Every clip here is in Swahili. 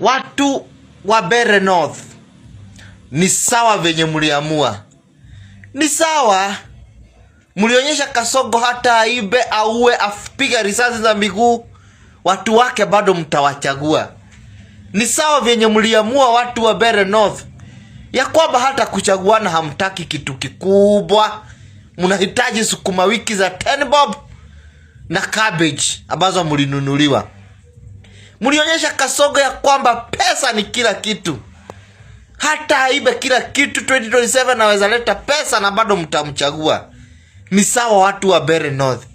Watu wa Mbeere North, ni sawa venye mliamua. Ni sawa. Mlionyesha Kasongo hata aibe, auwe, apiga risasi za miguu, watu wake bado mtawachagua. Ni sawa venye mliamua watu wa Mbeere North, ya kwamba hata kuchaguana hamtaki kitu kikubwa. Mnahitaji sukuma wiki za 10 bob na cabbage ambazo mlinunuliwa. Mlionyesha Kasongo ya kwamba pesa ni kila kitu. Hata aibe kila kitu 2027 naweza leta pesa na bado mtamchagua. Ni sawa watu wa Mbeere North.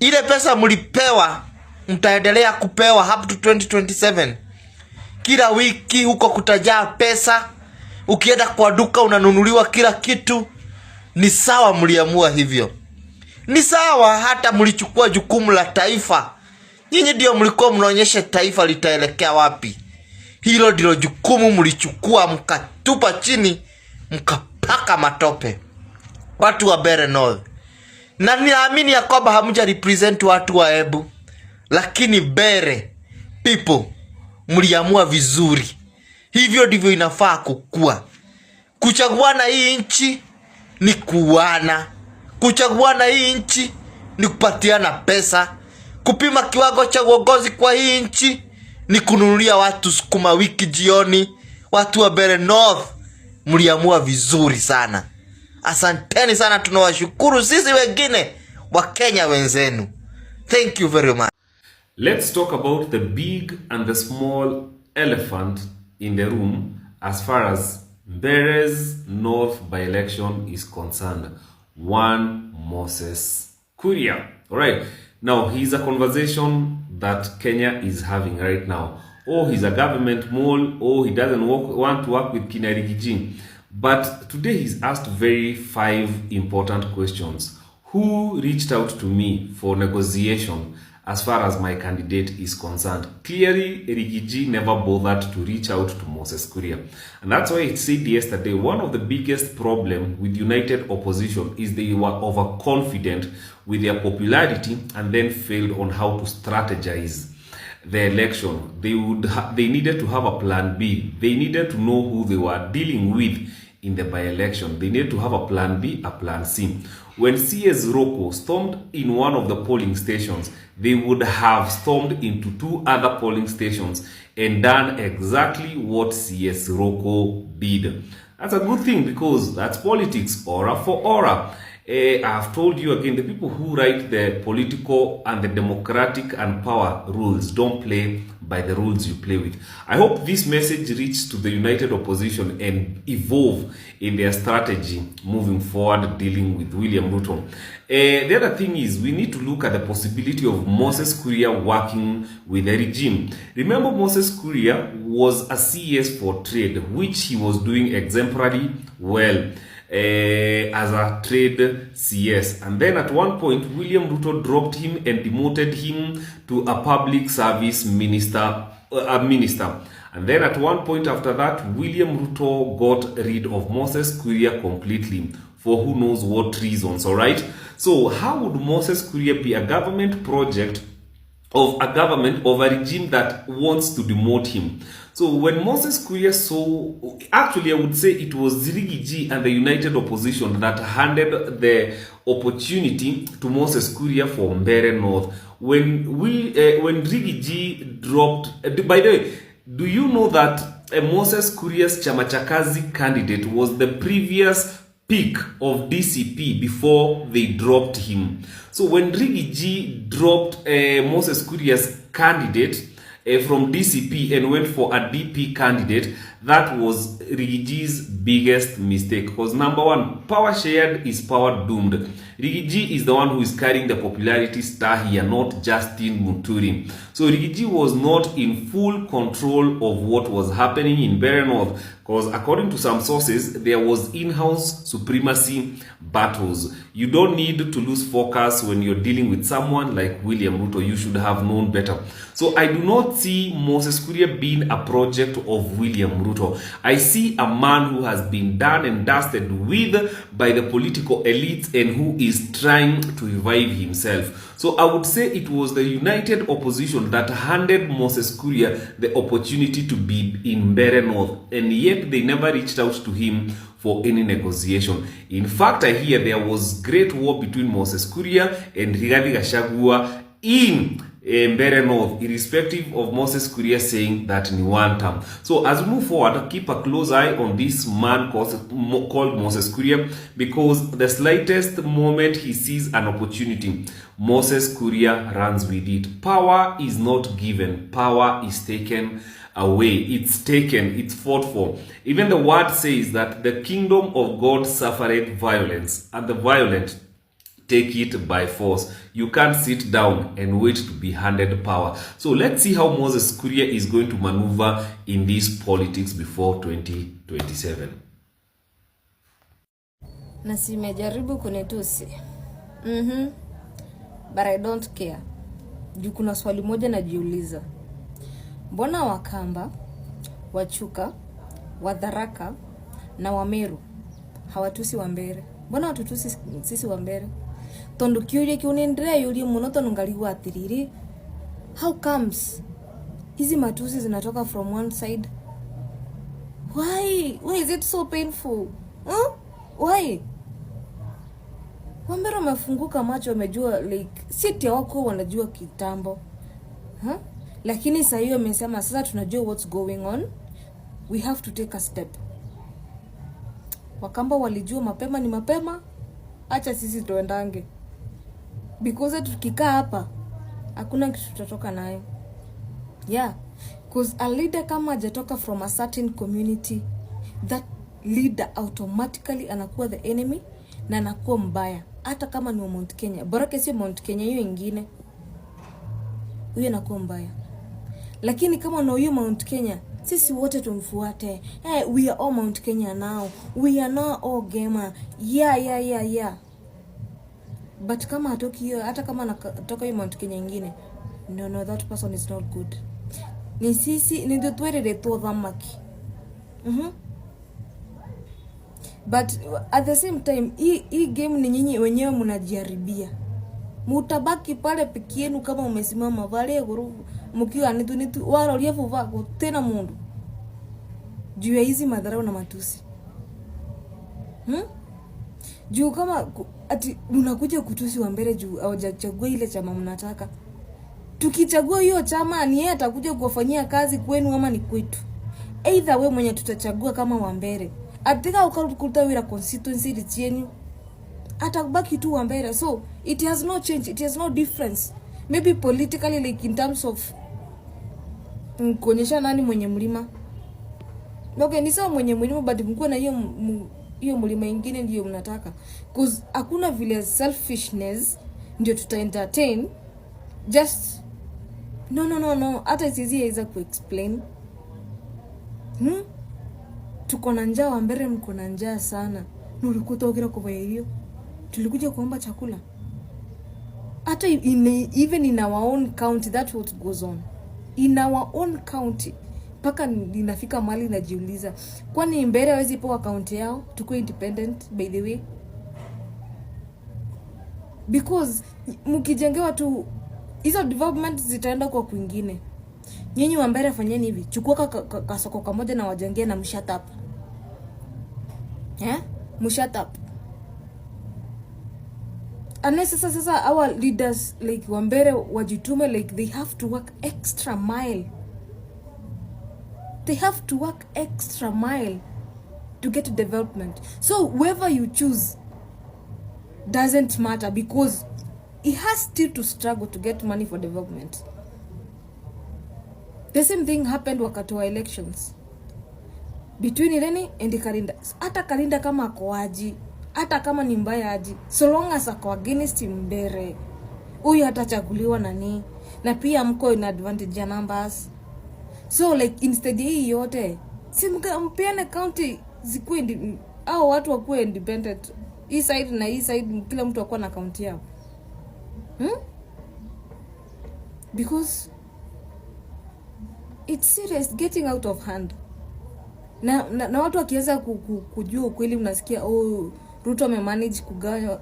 Ile pesa mlipewa mtaendelea kupewa up to 2027. Kila wiki huko kutajaa pesa. Ukienda kwa duka unanunuliwa kila kitu. Ni sawa mliamua hivyo. Ni sawa hata mlichukua jukumu la taifa. Nyinyi ndio mlikuwa mnaonyesha taifa litaelekea wapi. Hilo ndilo jukumu mlichukua, mkatupa chini, mkapaka matope. Watu wa Mbeere North. Na ninaamini ya kwamba hamja represent watu wa Embu, lakini Mbeere people mliamua vizuri. Hivyo ndivyo inafaa kukua. Kuchaguana hii nchi ni kuana. Kuchaguana hii nchi ni kupatiana pesa. Kupima kiwango cha uongozi kwa hii nchi ni kununulia watu sukuma wiki jioni. Watu wa Mbeere North mliamua vizuri sana. Asanteni sana, tunawashukuru sisi wengine wa Kenya wenzenu. Thank you very much. Let's talk about the big and the small elephant in the room as far as Mbeere's North by-election is concerned. One Moses Kuria. Alright, now he's a conversation that Kenya is having right now. Oh, he's a government mole. Oh, he doesn't want to work with Kinarigiji. But today he's asked 5 important questions. Who reached out to me for negotiation as far as my candidate is concerned? Clearly, Rigiji never bothered to reach out to Moses Kuria. And that's why it said yesterday, one of the biggest problems with united opposition is they were overconfident with their popularity and then failed on how to strategize the election. They needed to have a plan B. They needed to know who they were dealing with in the by-election. They needed to have a plan B, a plan C. When CS Roko stormed in one of the polling stations, they would have stormed into 2 other polling stations and done exactly what CS Roko did. That's a good thing because that's politics, aura for aura. I've told you again, the people who write the political and the democratic and power rules don't play by the rules you play with. I hope this message reaches to the united opposition and evolve in their strategy moving forward dealing with William Ruto. The other thing is we need to look at the possibility of Moses Kuria working with the regime. Remember, Moses Kuria was a CS for trade, which he was doing exemplary well as a trade CS. And then at one point, William Ruto dropped him and demoted him to a public service minister. And then at one point after that, William Ruto got rid of Moses Kuria completely for who knows what reasons, all right? So how would Moses Kuria be a government project of a regime that wants to demote him? So when Moses Kuria saw, actually I would say it was Rigiji and the united opposition that handed the opportunity to Moses Kuria for Mbeere North. When Rigiji dropped, by the way, do you know that Moses Kuria's Chamachakazi candidate was the previous pick of DCP before they dropped him? So when Rigiji dropped Moses Kuria's candidate from DCP and went for a DP candidate, that was Rigiji's biggest mistake. Because number one, power shared is power doomed. Rigiji is the one who is carrying the popularity star here, not Justin Muturi. So Rigiji was not in full control of what was happening in Mbeere North, because according to some sources, there was in-house supremacy battles. You don't need to lose focus when you're dealing with someone like William Ruto. You should have known better. So I do not see Moses Kuria being a project of William Ruto. I see a man who has been done and dusted with by the political elites and who is trying to revive himself. So I would say it was the united opposition that handed Moses Kuria the opportunity to be in Mbeere North, and yet they never reached out to him for any negotiation. In fact, I hear there was great war between Moses Kuria and Gachagua in Mbeere North, irrespective of Moses Kuria saying that in one term. So as we move forward, keep a close eye on this man called Moses Kuria, because the slightest moment he sees an opportunity, Moses Kuria runs with it. Power is not given, power is taken away. It's taken, it's fought for. Even the word says that the kingdom of God suffered violence, and the violent take it by force. You can't sit down and wait to be handed power. So let's see how Moses Kuria is going to maneuver in this politics before 2027. Na simejaribu kunitusi. But I don't care. Juu kuna swali moja najiuliza. Mbona Wakamba, Wachuka, Wadharaka na Wameru hawatusi wa Mbeere? Mbona watutusi sisi wa Mbeere? Tondu kiuria kiunendrea yuri muno tondu ngaliwa atiriri. How comes hizi matusi zinatoka from one side? Why is it so painful? Why? Wambere wamefunguka macho, wamejua like siti wako wanajua kitambo. Lakini sasa hiyo wamesema sasa tunajua what's going on. We have to take a step. Wakamba walijua mapema ni mapema. Acha sisi tuendange. Because tukikaa hapa hakuna kitu tutatoka nayo. Yeah. Because a leader kama hajatoka from a certain community, that leader automatically anakuwa the enemy na anakuwa mbaya. Hata kama ni Mount Kenya. Bora sio Mount Kenya, hiyo ingine. Huyo anakuwa mbaya. Lakini kama na huyo Mount Kenya, sisi wote tumfuate. We are all Mount Kenya now. We are not all gamer. Yeah. But kama hatoki hiyo, hata kama anatoka hiyo Mount Kenya ingine, no, that person is not good. Ni sisi ndio tuerere tu dhamaki. But at the same time, hii game ni nyinyi wenyewe mnajiharibia. Mutabaki pale peke yenu kama umesimama vale gurubu mkiwa nitu waro liefu vako tena mundu. Juu ya hizi madharau na matusi. Juu kama ati unakuja kutusi wa Mbeere juu hawajachagua ile chama mnataka. Tukichagua hiyo chama ni yeye atakuja kuwafanyia kazi kwenu ama ni kwetu. Either we mwenye tutachagua kama wa Mbeere, atika ukakuta wira constituency licheni, atabaki tu wa Mbeere. So it has no change, it has no difference. Maybe politically, like in terms of kuonyesha nani mwenye mlima. Okay, ni sawa mwenye mlima, but mko na hiyo mlima ingine ndio mnataka. Cause hakuna vile selfishness ndio tuta entertain. Just no. Hata isizi iweza kuexplain. Tuko na njaa wa Mbeere, mko na njaa sana. Nulikutogira kwa hiyo. Tulikuja kuomba chakula. Hata even in our own county, that's what goes on. In our own county. Paka ninafika mali najiuliza, kwani Mbeere hawezi pewa county yao tuko independent by the way? Because mkijengewa tu hizo development zitaenda kwa kwingine. Nyinyi wa Mbeere fanyeni hivi, chukua kasoko kamoja na wajengee na mshatap. Mshatap. Unless sasa our leaders like wa Mbeere wajitume, like they have to work extra mile. They have to work extra mile to get development. So whoever you choose doesn't matter, because he has still to struggle to get money for development. The same thing happened wakati wa elections between Irene and Karinda. Hata Karinda kama akoaji, hata kama ni mbaya aji, so long as ako against Mbeere, huyu hatachaguliwa nani. Na pia mko in advantage ya numbers. So like instead hii yote, si mpeane county zikuwe au watu wakuwe independent. Hii side na hii side kila mtu akuwa na county yao. Because it's serious, getting out of hand. Na watu wakianza kujua ukweli, unasikia Ruto amemanage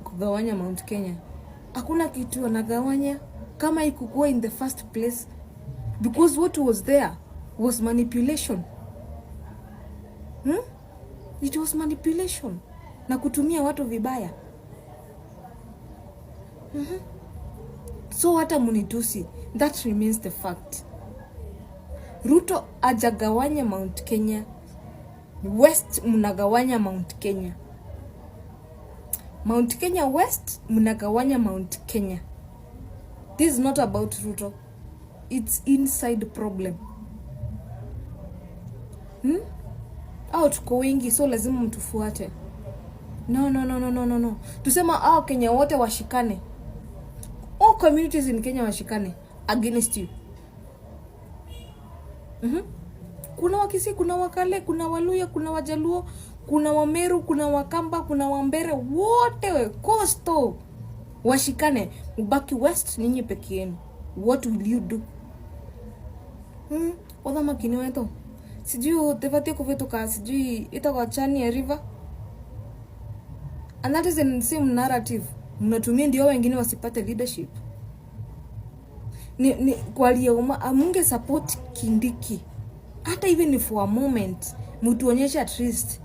kugawanya Mount Kenya. Hakuna kitu anagawanya kama ikukua in the first place, because what was there was manipulation. It was manipulation na kutumia watu vibaya. So hata munitusi, that remains the fact. Ruto ajagawanya Mount Kenya. West mnagawanya Mount Kenya. Mount Kenya West mnagawanya Mount Kenya. This is not about Ruto. It's inside problem. Tuko wengi, so lazima mtufuate. No. Tusema Kenya wote washikane. All communities in Kenya washikane against you. Kuna Wakisi, kuna Wakale, kuna Waluya, kuna Wajaluo, kuna Wameru, kuna Wakamba, kuna Wambere, wote Coastal washikane, ubaki West ninyi peke yenu. What will you do? Oda makini weto. Sijui tevatie kuvetoka, sijui itakuwa chani ya river. And that is the same narrative. Mnatumia ndio wengine wasipate leadership. Ni kwa liyeuma amunge support Kindiki. Hata even if for a moment mtuonyeshe at least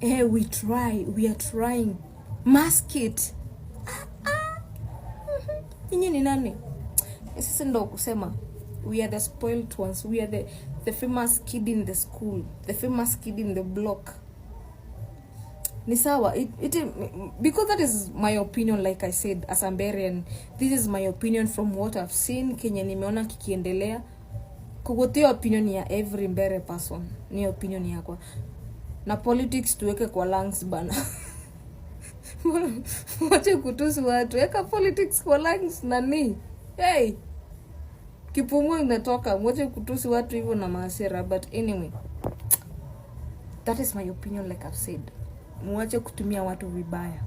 we are trying. Mask it. Ninyi ni nani? Sisi ndo kusema we are the spoiled ones. We are the famous kid in the school, the famous kid in the block. Ni sawa, because that is my opinion, like I said, as a Mbeere, and this is my opinion from what I've seen Kenya nimeona kikiendelea. Kugotea opinion ya every Mbeere person, ni opinion yako. Na politics tuweke kwa lungs bana. Wache kutusi watu, weka politics kwa lungs nani? Hey! Kipumua inatoka, wache kutusi watu hivyo na maasira. But anyway, that is my opinion, like I've said. Mwache kutumia watu vibaya.